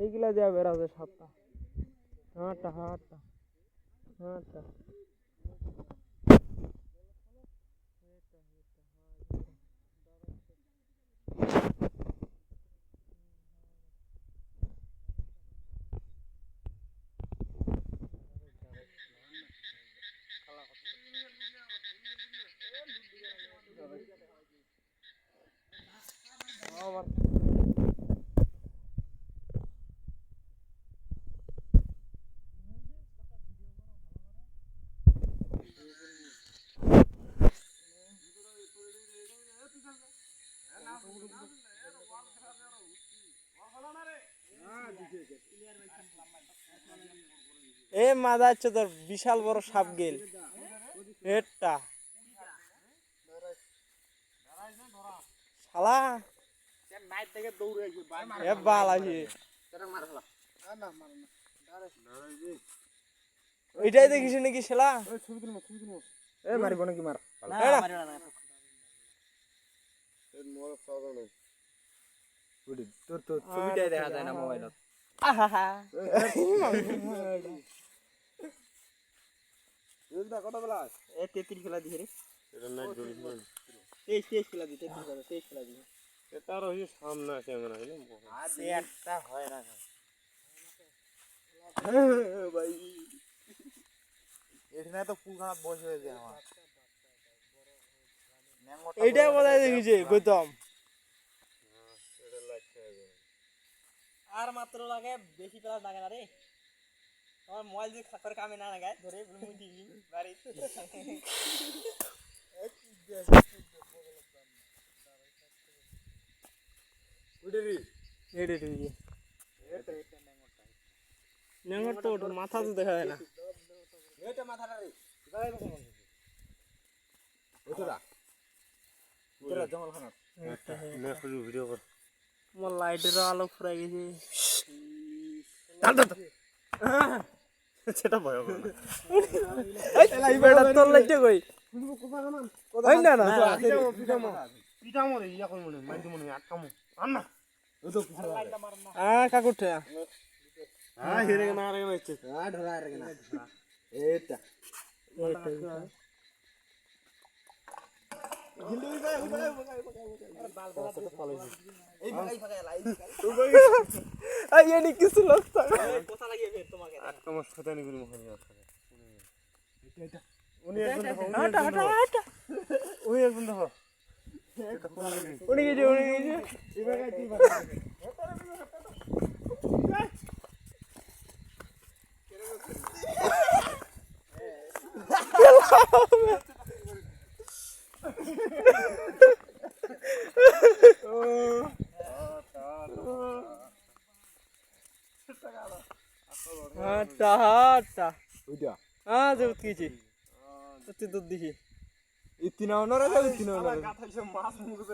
এইগুলা দেওয়া বেড়াবে সাতটা আটটা আটটা আটটা এ মাদা হচ্ছে তোর বিশাল বড় সাপ গেল এটা শালা এ বাল আছে ওইটাই দেখিস নাকি শালা এ মারিব নাকি মার তোর তো ছবিটাই দেখা যায় না মোবাইলত আহা কত বেলা এ 33 খেলা দিছে রে এটা না জড়ি 23 খেলা দিতে 23 খেলা দিছে এটা রহি সামনে আছে মনে হয় না আজ একটা হয় না ভাই এখানে তো ফুলখানা বস হয়ে যায় আমার এইটা বলাই দেখিছে গৌতম এটা লাগছে আর মাত্র লাগে বেশি প্লাস লাগে না রে আমার মোবাইল দিয়ে খাতার কামে না লাগায় ধরে মুই দিই বাড়ি উড়েরি এডি এটা নেঙ্গর তো ওর মাথা তো দেখা যায় না এটা মাথাটা রে গায় বসে ওইটা ওইটা জঙ্গল খানা নে শুরু ভিডিও কর মোর লাইটের আলো ফুরাই গেছে সেটা ভয় হবে না এই লাই বেটা তোর লাইটে কই কই না না পিটামো রে ইয়া কই মনে মাইতে মনে আটকামো আন না ও তো পিছলা লাইটটা মার না কাকুঠে হেরে না রে না ইচ্ছে ঢলা রে না এটা জিন্দু গায় বাল বাল এই ভাই ফাগায় লাই এই এনি কিছু লোক থাকে কথা লাগিয়ে ফের তোমাকে আটকামো শয়তানি করে মুখে নিয়ে থাকে এটা উনি একজন দেখো হাটা হাটা হাটা ওই একজন দেখো উনি গেছে এবার গাইছি হাটা হাটা ওইটা যে উঠকেছি তুই দুধ দিছি ইতিনা ওনারা ইতিনা ওনারা গাথাইছে মাছ মুখে